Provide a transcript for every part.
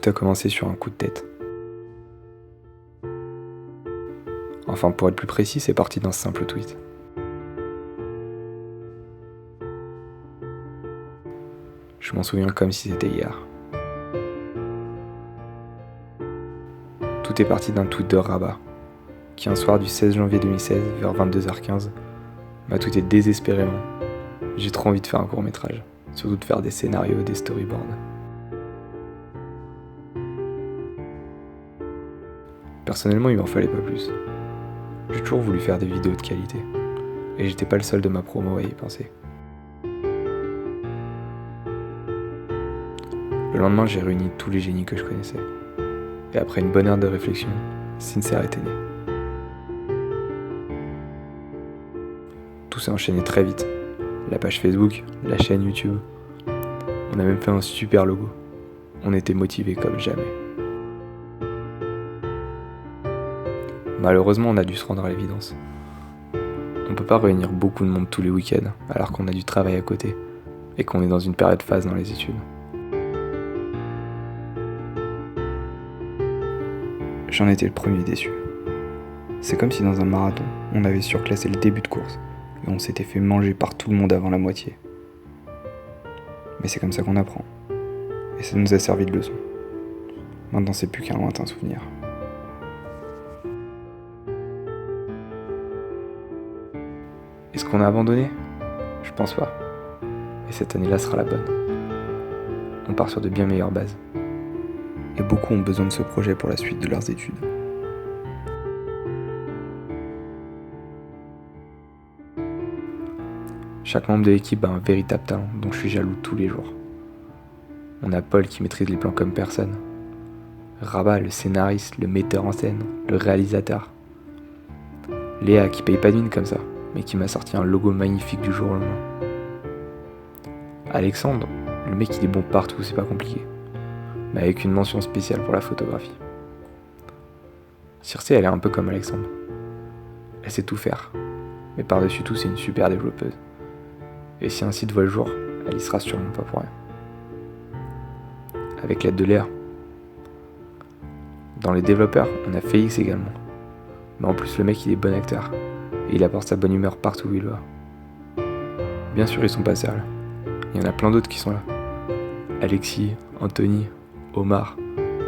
Tout a commencé sur un coup de tête. Enfin, pour être plus précis, c'est parti d'un simple tweet. Je m'en souviens comme si c'était hier. Tout est parti d'un tweet de Rabat, qui un soir du 16 janvier 2016, vers 22h15, m'a tweeté désespérément. J'ai trop envie de faire un court-métrage, surtout de faire des scénarios et des storyboards. Personnellement, il m'en fallait pas plus. J'ai toujours voulu faire des vidéos de qualité, et j'étais pas le seul de ma promo à y penser. Le lendemain, j'ai réuni tous les génies que je connaissais. Et après une bonne heure de réflexion, Sincère était né. Tout s'est enchaîné très vite. La page Facebook, la chaîne YouTube. On a même fait un super logo. On était motivés comme jamais. Malheureusement, on a dû se rendre à l'évidence. On peut pas réunir beaucoup de monde tous les week-ends, alors qu'on a du travail à côté, et qu'on est dans une période phase dans les études. J'en étais le premier déçu. C'est comme si dans un marathon, on avait surclassé le début de course et on s'était fait manger par tout le monde avant la moitié. Mais c'est comme ça qu'on apprend. Et ça nous a servi de leçon. Maintenant, c'est plus qu'un lointain souvenir. Est-ce qu'on a abandonné ? Je pense pas. Et cette année-là sera la bonne. On part sur de bien meilleures bases. Et beaucoup ont besoin de ce projet pour la suite de leurs études. Chaque membre de l'équipe a un véritable talent dont je suis jaloux tous les jours. On a Paul qui maîtrise les plans comme personne. Rabat, le scénariste, le metteur en scène, le réalisateur. Léa qui paye pas de mine comme ça, mais qui m'a sorti un logo magnifique du jour au lendemain. Alexandre, le mec il est bon partout, c'est pas compliqué. Mais avec une mention spéciale pour la photographie. Circe, elle est un peu comme Alexandre. Elle sait tout faire, mais par-dessus tout, c'est une super développeuse. Et si un site voit le jour, elle y sera sûrement pas pour rien. Avec l'aide de Léa. Dans les développeurs, on a Félix également. Mais en plus, le mec, il est bon acteur. Et il apporte sa bonne humeur partout où il va. Bien sûr, ils sont pas seuls. Il y en a plein d'autres qui sont là. Alexis, Anthony, Omar,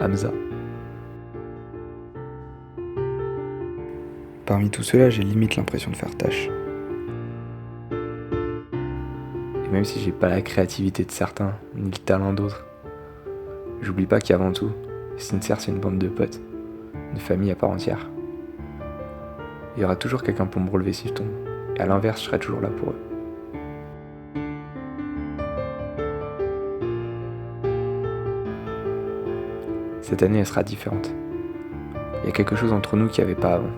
Hamza. Parmi tout cela, j'ai limite l'impression de faire tâche. Et même si j'ai pas la créativité de certains, ni le talent d'autres, j'oublie pas qu'avant tout, Sincère c'est une bande de potes, une famille à part entière. Il y aura toujours quelqu'un pour me relever si je tombe, et à l'inverse, je serai toujours là pour eux. Cette année, elle sera différente. Il y a quelque chose entre nous qu'il n'y avait pas avant.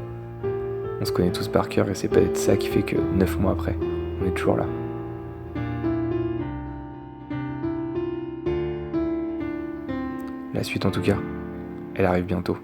On se connaît tous par cœur et c'est peut-être ça qui fait que 9 mois après, on est toujours là. La suite en tout cas, elle arrive bientôt.